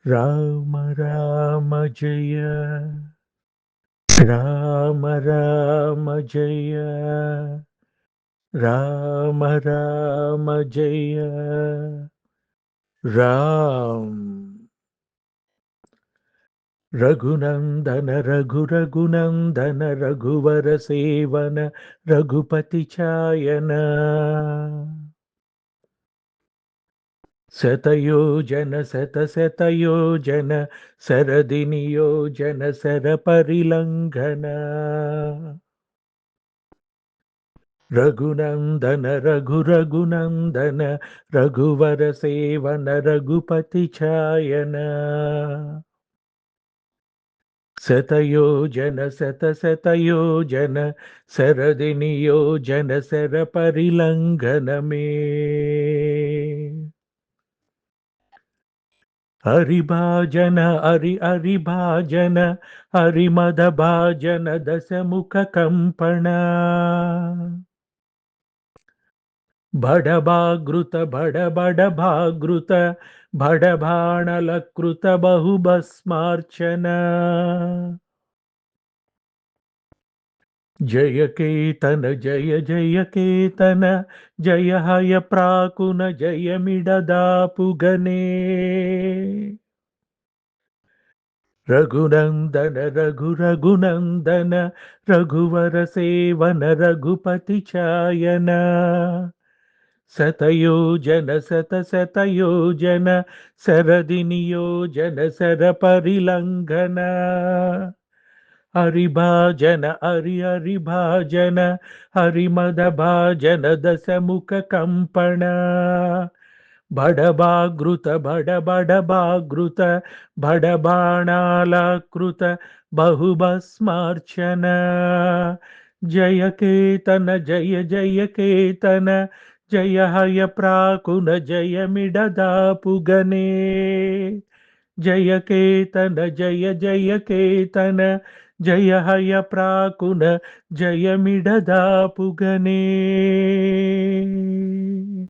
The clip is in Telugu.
రామ రామ జయ రామ రామ జయ రామ రామ జయ రామ్ రఘునందన రఘునందన రఘువర సేవన రఘుపతి ఛాయన శతయోజన శరది నియోజన శర పరిలంఘన రఘునందన రఘువర సేవన రఘుపతి ఛాయన శతయోజన శరది నియోజన శర పరిలంఘనమే హరిభాజన హరిభాజన హరిమద భాజన దశముఖ కంపణ బడభాగృత బడబాణలకృత బహుభస్మార్చన జయ కేతన జయ హయ ప్రాకున జయమిడదాపుగనే రఘునందన రఘువర సేవన రఘుపతి ఛాయన శతయోజన శరది నియోజన శర పరిలంఘన హరిభాజన హరిభాజన హరిమద భాజన దశముఖ కంపణ బడభాగృత బడబాణాలకృత బహుభస్మార్చన జయ కేతన జయ హయ ప్రాకున జయమిడదాపుగనే జయ కేతన జయ హయ ప్రాకున జయమిడదాపుగనే